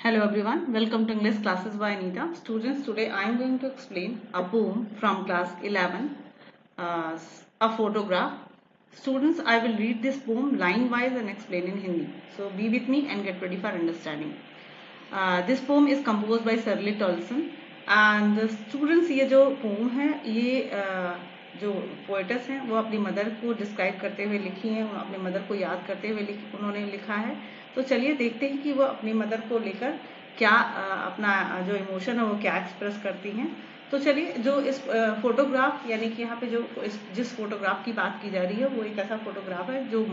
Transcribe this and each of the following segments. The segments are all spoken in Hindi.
Hello everyone, welcome to English classes by Anita. Students, today I am going to explain a poem from class 11, a photograph. Students, I will read this poem line wise and explain in Hindi. So be with me and get ready for understanding. This poem is composed by Shirley Tolson and students ये जो poem है ये जो पोएटस हैं वो अपनी मदर को डिस्क्राइब करते हुए लिखी हैं, अपने मदर को याद करते हुए उन्होंने लिखा है। तो चलिए देखते हैं कि वो अपनी मदर को लेकर क्या अपना जो इमोशन है वो क्या एक्सप्रेस करती हैं। तो चलिए जो इस फोटोग्राफ यानी कि यहाँ पे जो जिस फोटोग्राफ की बात की जा रही है वो एक ऐसा फोटोग्राफ है जो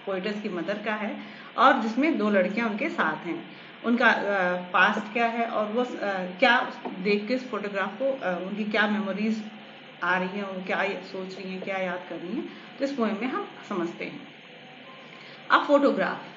पोएटस की मदर का है और जिसमें दो लड़कियां उनके साथ हैं। उनका पास्ट क्या है और वो क्या देख के इस फोटोग्राफ को उनकी क्या मेमोरीज आ रही हैं, वो क्या सोच रही हैं, क्या याद कर रही हैं, तो इस पोएम में हम समझते हैं। A photograph.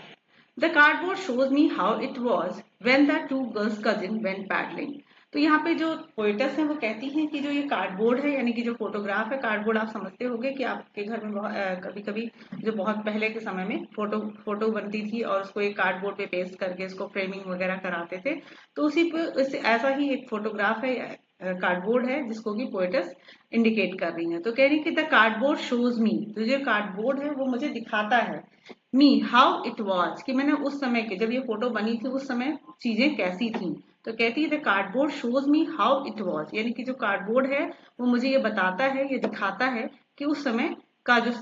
The cardboard shows me how it was when the two girls' cousin went paddling. तो यहाँ पे जो पोएटस है वो कहती हैं कि जो ये कार्डबोर्ड है यानी कि जो फोटोग्राफ है, कार्डबोर्ड आप समझते होंगे कि आपके घर में कभी कभी जो बहुत पहले के समय में फोटो बनती थी और उसको एक कार्डबोर्ड पे पेस्ट करके इसको फ्रेमिंग वगैरह कराते थे। तो उसी पे ऐसा ही एक फोटोग्राफ है, कार्डबोर्ड है जिसको कि पोएटस इंडिकेट कर रही है। तो कह रही है कि द कार्डबोर्ड शोज मी, तो जो कार्डबोर्ड है वो मुझे दिखाता है मी हाउ इट वॉज, कि मैंने उस समय के जब ये फोटो बनी थी उस समय चीजें कैसी थी। तो कहती है the cardboard shows me how it was, यानी कि जो कार्डबोर्ड है वो मुझे ये बताता है, ये दिखाता है कि उस समय का जो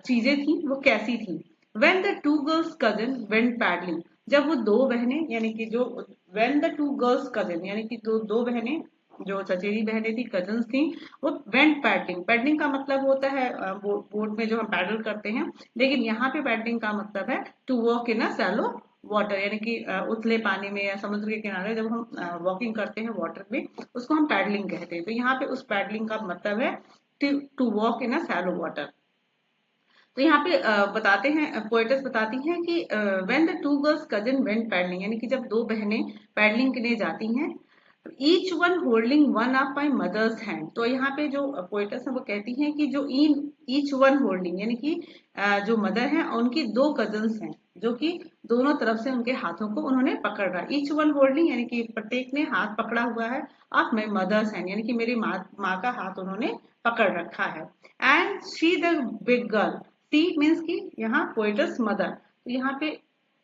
चीजें थी वो कैसी थी। When the two girls cousin went paddling, जब वो दो बहनें यानी कि जो when the two girls cousin यानी कि दो बहनें जो चचेरी बहनें थी, कजन्स थी, वो वेंट पैडलिंग। पैडलिंग का मतलब होता है बोट में जो हम पैडल करते हैं, लेकिन यहाँ पे पैडलिंग का मतलब है to walk in a shallow water, यानी कि उथले पानी में या समुद्र के किनारे जब हम वॉकिंग करते हैं वाटर में, उसको हम पैडलिंग कहते हैं। तो यहाँ पे उस पैडलिंग का मतलब है to walk in a shallow water. तो यहाँ पे बताते हैं, पोएटस बताती हैं कि when the two girls cousin went paddling, यानी कि जब दो बहनें पैडलिंग के लिए जाती हैं, each one holding one of my mother's hand. तो यहाँ पे जो पोएटस है वो कहती हैं कि जो ईच वन होल्डिंग यानी कि जो मदर है उनकी दो कजन्स हैं जो कि दोनों तरफ से उनके हाथों को उन्होंने पकड़ रहा है। ईच वन होल्डिंग यानी कि प्रत्येक ने हाथ पकड़ा हुआ है ऑफ माई मदर्स हैंड, यानी कि मेरी माँ का हाथ उन्होंने पकड़ रखा है। And she the big girl, she means की यहाँ पोएटस मदर। तो यहाँ पे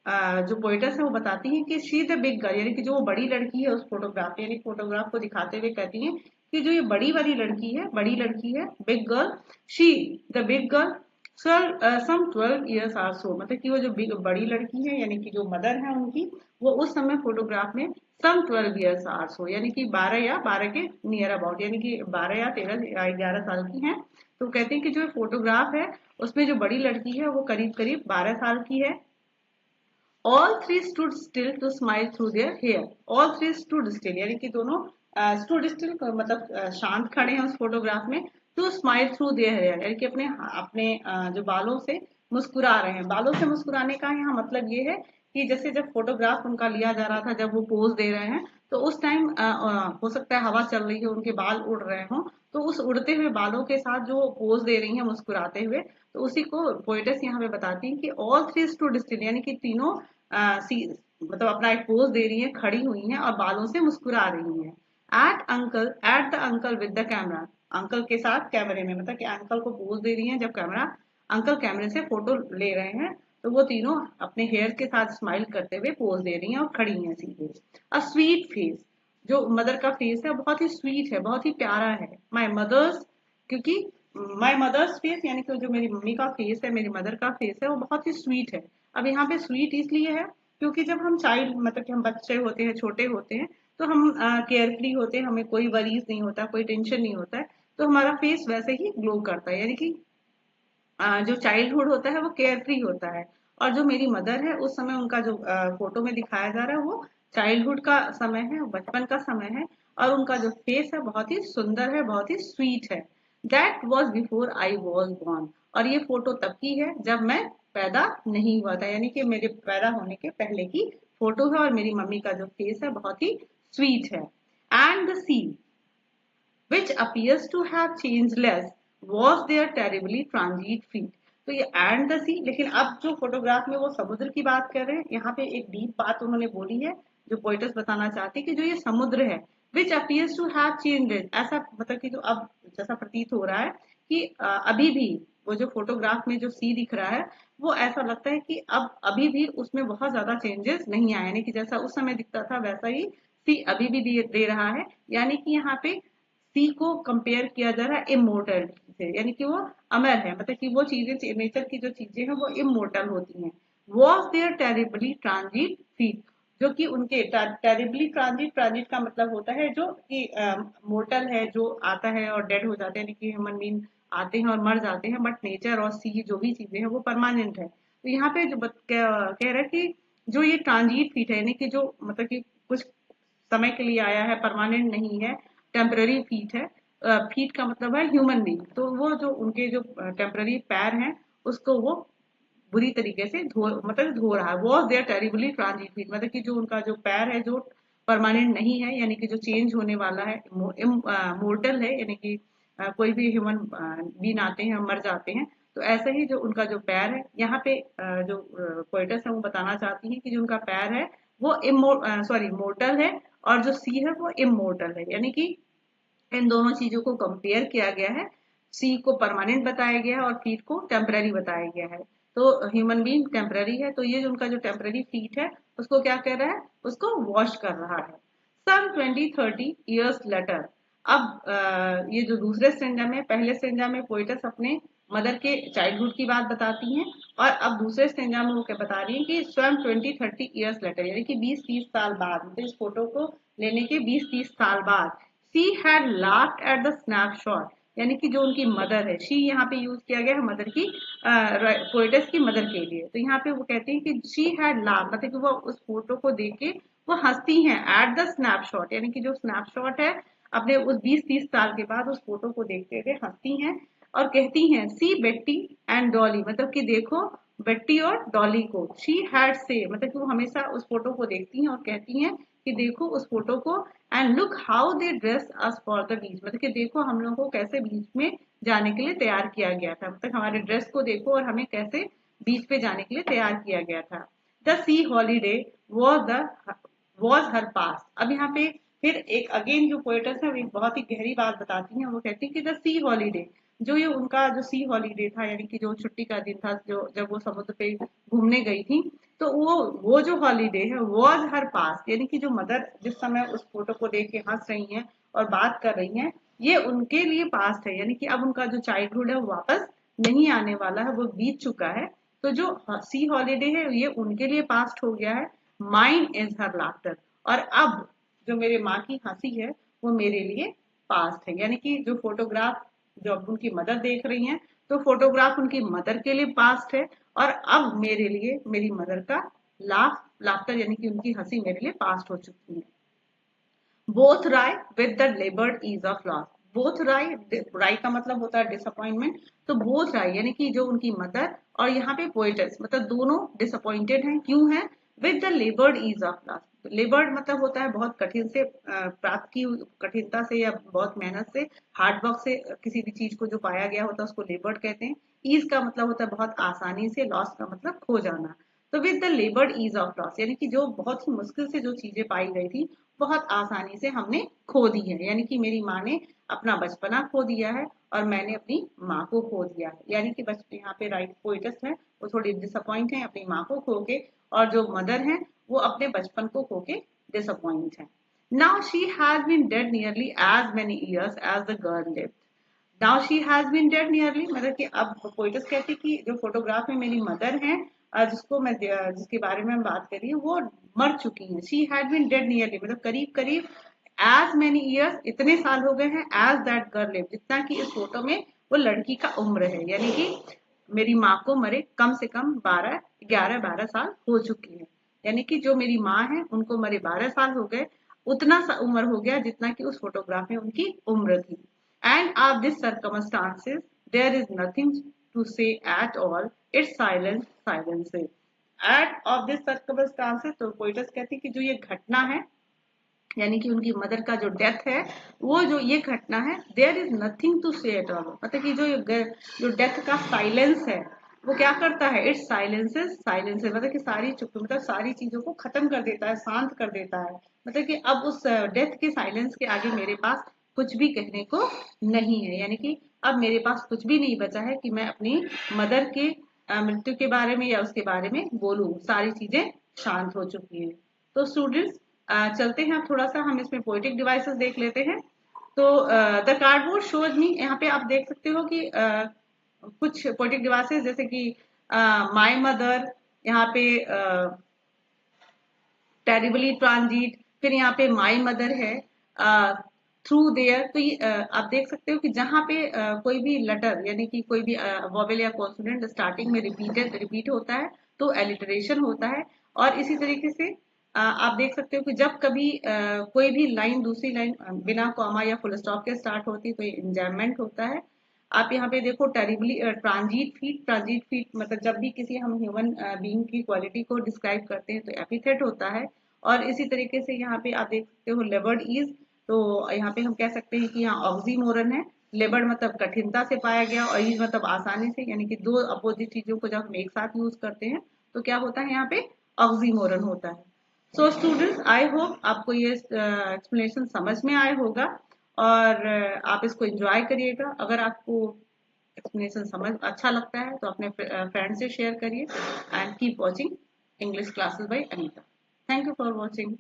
जो पोएटस है वो बताती है कि शी द बिग गर्ल, यानी कि जो बड़ी लड़की है उस फोटोग्राफ यानी फोटोग्राफ को दिखाते हुए कहती है कि जो ये बड़ी वाली लड़की है, बड़ी लड़की है, big girl, she the big girl some 12 years or so, मतलब कि वो जो बड़ी लड़की है यानी कि जो मदर है उनकी, वो उस समय फोटोग्राफ में सम 12 ईयर्स आर सो यानी कि 12 या 12 के नियर अबाउट, यानी कि 12 या 13 या 11 साल की है। तो कहते हैं कि जो फोटोग्राफ है उसमें जो बड़ी लड़की है वो करीब करीब 12 साल की है। All three stood still to smile through their hair. All three stood still यानी कि दोनों स्टूड स्टिल मतलब शांत खड़े हैं उस फोटोग्राफ में, to smile through their hair यानी कि अपने अपने जो बालों से मुस्कुरा रहे हैं। बालों से मुस्कुराने का यहाँ मतलब ये है कि जैसे जब फोटोग्राफ उनका लिया जा रहा था, जब वो पोज दे रहे हैं, तो उस टाइम हो सकता है हवा चल रही है, उनके बाल उड़ रहे हों, तो उस उड़ते हुए बालों के साथ जो पोज दे रही हैं मुस्कुराते हुए, तो उसी को पोएटस यहाँ पे बताती है कि ऑल थ्री स्टूड स्टिल यानी कि तीनों मतलब अपना एक पोज दे रही हैं, खड़ी हुई हैं और बालों से मुस्कुरा रही हैं। At the uncle with the camera, uncle के साथ कैमरे में, मतलब कि अंकल को पोज दे रही हैं जब अंकल कैमरे से फोटो ले रहे हैं, तो वो तीनों अपने हेयर के साथ स्माइल करते हुए पोज दे रही हैं और खड़ी हैं सीधे। अ स्वीट फेस, जो मदर का फेस है बहुत ही स्वीट है, बहुत ही प्यारा है। माई मदर्स, क्योंकि माई मदर्स फेस यानी कि जो मेरी मम्मी का फेस है, मेरी मदर का फेस है, वो बहुत ही स्वीट है। अब यहाँ पे स्वीट इसलिए है क्योंकि जब हम चाइल्ड मतलब कि हम बच्चे होते हैं, छोटे होते हैं, तो हम केयरफ्री होते हैं, हमें कोई वरीज नहीं होता, कोई टेंशन नहीं होता है, तो हमारा फेस वैसे ही ग्लो करता है, यानी कि जो चाइल्डहुड होता है वो केयर फ्री होता है। और जो मेरी मदर है उस समय उनका जो फोटो में दिखाया जा रहा है वो चाइल्डहुड का समय है, बचपन का समय है, और उनका जो फेस है बहुत ही सुंदर है, बहुत ही स्वीट है। That was before I was born, और ये फोटो तब की है जब मैं पैदा नहीं हुआ था, यानी कि मेरे पैदा होने के पहले की फोटो है, और मेरी मम्मी का जो फेस है बहुत ही स्वीट है। And the sea which appears to have changed less, was their terribly transient feat। तो ये एंड द सी, लेकिन अब जो फोटोग्राफ में वो समुद्र की बात कर रहे हैं, यहाँ पे एक डीप बात उन्होंने बोली है जो पोइटस बताना चाहते हैं कि जो ये समुद्र है विच अपीयर्स टू हैव चेंजेस, ऐसा मतलब कि जो अब जैसा प्रतीत हो रहा है कि अभी भी वो जो फोटोग्राफ में जो सी दिख रहा है वो ऐसा लगता है कि अब अभी भी उसमें बहुत ज्यादा चेंजेस नहीं आए, यानी कि जैसा उस समय दिखता था वैसा ही सी अभी भी दे रहा है। यानी कि यहाँ पे सी को कंपेयर किया जा रहा है इमोर्टल से, यानी कि वो अमर है, मतलब कि वो चीजें नेचर की जो चीजें हैं वो इमोर्टल होती हैं। Washed their terribly transient feet, जो कि उनके टेरिबली ट्रांजिट, ट्रांजिट का मतलब होता है जो कि मोर्टल है, जो आता है और डेड हो जाते हैं, यानी कि ह्यूमन बीइंग आते हैं और मर जाते हैं, बट नेचर और सी जो भी चीजें हैं वो परमानेंट है। तो यहाँ पे जो कह रहा है कि जो ये ट्रांजिट फीट है, यानी कि जो मतलब कि कुछ समय के लिए आया है, परमानेंट नहीं है, टेम्पररी फीट है। फीट का मतलब है ह्यूमन बीइंग, तो वो जो उनके जो टेम्पररी पैर हैं उसको वो बुरी तरीके से धो रहा है। Washed their terribly transient feet, मतलब कि जो उनका जो पैर है जो परमानेंट नहीं है, यानी कि जो चेंज होने वाला है, मोर्टल है, यानी कि कोई भी ह्यूमन बीन आते हैं मर जाते हैं, तो ऐसे ही जो उनका जो पैर है, यहाँ पे जो पोइटस है वो बताना चाहती है कि जो उनका पैर है वो मोर्टल है, और जो सी है वो इमोर्टल है। यानी कि इन दोनों चीजों को कंपेयर किया गया है, सी को परमानेंट बताया गया है और फीट को टेम्पररी बताया गया है। तो ह्यूमन बीइंग टेम्पररी है, तो ये जो उनका जो टेम्पररी फीट है उसको क्या कर रहा है, उसको वॉश कर रहा है। सम 20-30 years लेटर, अब ये जो दूसरे स्टेंजा में, पहले स्टेंजा में पोइटस अपने मदर के चाइल्डहुड की बात बताती हैं, और अब दूसरे स्टेंजा में वो क्या बता रही है कि स्वयं 20-30 years लेटर, यानी कि 20-30 साल बाद, मतलब इस फोटो को लेने के 20-30 साल बाद, she had laughed at the snapshot, यानी कि जो उनकी मदर है, शी यहाँ पे यूज किया गया है मदर की, पोइटस की मदर के लिए। तो यहाँ पे वो कहते हैं कि शी हैड लाफ्ड, मतलब कि वो उस फोटो को देख के वो हंसती हैं, एट द स्नैपशॉट, यानी कि जो स्नैपशॉट है अपने उस 20-30 साल के बाद उस फोटो को देखते हुए हंसती हैं और कहती हैं सी बेट्टी एंड डॉली, मतलब कि देखो बेट्टी और डॉली को, शी हैड से, मतलब कि वो हमेशा उस फोटो को देखती हैं और कहती हैं कि देखो उस फोटो को, and look how they dress us for the beach, मतलब कि देखो हम लोगों को कैसे बीच में जाने के लिए तैयार किया गया था, मतलब हमारे ड्रेस को देखो और हमें कैसे बीच पे जाने के लिए तैयार किया गया था। The sea holiday was her pass. अब यहाँ पे फिर एक अगेन जो पोएटस है वो एक बहुत ही गहरी बात बताती हैं, वो कहती है कि द सी हॉलीडे, जो ये उनका जो सी हॉलीडे था, यानी कि जो छुट्टी का दिन था, जो जब वो समुद्र पे घूमने गई थी, तो वो जो हॉलीडे है वॉज हर पास, यानी कि जो मदर जिस समय उस फोटो को देख के हंस रही हैं और बात कर रही हैं, ये उनके लिए पास्ट है, यानी कि अब उनका जो चाइल्डहुड है वो वापस नहीं आने वाला है, वो बीत चुका है। तो जो सी हॉलीडे है ये उनके लिए पास्ट हो गया है। माइंड इज हर लाफ्टर, और अब जो मेरे माँ की हंसी है वो मेरे लिए पास्ट है, यानी कि जो फोटोग्राफ जो अब उनकी मदर देख रही हैं, तो फोटोग्राफ उनकी मदर के लिए पास्ट है, और अब मेरे लिए मेरी मदर का लाफ्टर, यानी कि उनकी हंसी मेरे लिए पास्ट हो चुकी है। Both wry with the laboured ease of loss, both wry, wry का मतलब होता है डिसअपॉइंटमेंट, तो बोथ राय यानी कि जो उनकी मदर और यहाँ पे पोएटस, मतलब दोनों डिसअपॉइंटेड हैं, क्यों है, with the laboured ease of loss. Laboured मतलब होता है बहुत कठिन से प्राप्त की कठिनता से या बहुत मेहनत से, हार्ड वर्क से किसी भी चीज को जो पाया गया होता है उसको लेबर्ड कहते हैं। ईज का मतलब होता है बहुत आसानी से, लॉस का मतलब खो जाना। तो with the laboured ease of loss, यानी कि जो बहुत ही मुश्किल से जो चीजें पाई गई थी बहुत आसानी से हमने खो दी है, यानी कि मेरी माँ ने अपना बचपना खो दिया है और मैंने अपनी माँ को खो दिया है, यानी कि बस यहाँ पे राइट पोइटस है वो थोड़ी डिसअपॉइंट है अपनी माँ को खो के, और जो मदर है वो अपने बचपन को खो के डिसअपॉइंट है। Now she has been dead nearly as many years as the girl lived. Now she has been dead nearly, मतलब कि अब पोइटस कहती कि जो फोटोग्राफ में मेरी मदर है, जिसको मैं जिसके बारे में हम बात कर रही हूँ वो मर चुकी हैं। She had been dead nearly मतलब करीब करीब एज मेनी ईयर्स, इतने साल हो गए हैं, एज दैट गर्ल लिव, जितना कि इस फोटो में वो लड़की का उम्र है, यानी कि मेरी माँ को मरे कम से कम 12 11 12 साल हो चुकी है, यानी कि जो मेरी माँ है उनको मरे 12 साल हो गए, उतना सा उम्र हो गया जितना कि उस फोटोग्राफ में उनकी उम्र थी। And of these circumstances, there is nothing to say at all. It's silence, silence है। At of these circumstances, तो पोइटस कहती कि जो ये घटना है, यानी कि उनकी मदर का जो डेथ है, वो जो ये घटना है, देयर इज नथिंग टू से एट ऑल, मतलब कि जो डेथ का साइलेंस है, वो क्या करता है, इट साइलेंसेस मतलब कि सारी चुप, मतलब सारी चीजों को खत्म कर देता है, शांत कर देता है। मतलब कि अब उस डेथ के साइलेंस के आगे मेरे पास कुछ भी कहने को नहीं है, यानी कि अब मेरे पास कुछ भी नहीं बचा है कि मैं अपनी मदर के मृत्यु के बारे में या उसके बारे में बोलूं, सारी चीजें शांत हो चुकी हैं। तो स्टूडेंट्स चलते हैं, अब थोड़ा सा हम इसमें पोएटिक डिवाइसेस देख लेते हैं। तो द कार्डबोर्ड शोज मी, यहाँ पे आप देख सकते हो कि कुछ पोएटिक डिवाइसेस जैसे कि माय मदर, यहाँ पे टेरिबली ट्रांजिट, फिर यहाँ पे माय मदर है, थ्रू देयर। तो ये आप देख सकते हो कि जहाँ पे कोई भी लेटर यानी कि कोई भी वोवेल या कॉन्सोनेंट स्टार्टिंग में रिपीट होता है तो एलिटरेशन होता है। और इसी तरीके से आप देख सकते हो कि जब कभी कोई भी लाइन दूसरी लाइन बिना कॉमा या फुल स्टॉप के स्टार्ट होती है तो ये इंजैममेंट होता है। आप यहाँ पे देखो टेरिबली ट्रांजिट फीट मतलब जब भी किसी हम ह्यूमन बीइंग की क्वालिटी को डिस्क्राइब करते हैं तो एपिथेट होता है। और इसी तरीके से यहाँ पे आप देख सकते हो लेबर्ड इज, तो यहाँ पे हम कह सकते हैं कि यहाँ ऑक्सीमोरन है। लेबर्ड मतलब कठिनता से पाया गया और इज मतलब आसानी से, यानी कि दो अपोजिट चीजों को जब हम एक साथ यूज करते हैं तो क्या होता है, यहाँ पे ऑक्सीमोरन होता है। सो स्टूडेंट्स आई होप आपको ये एक्सप्लेनेशन समझ में आया होगा और आप इसको एंजॉय करिएगा। अगर आपको एक्सप्लेनेशन समझ अच्छा लगता है तो अपने फ्रेंड से शेयर करिए and keep watching English classes bye Anita. Thank you for watching.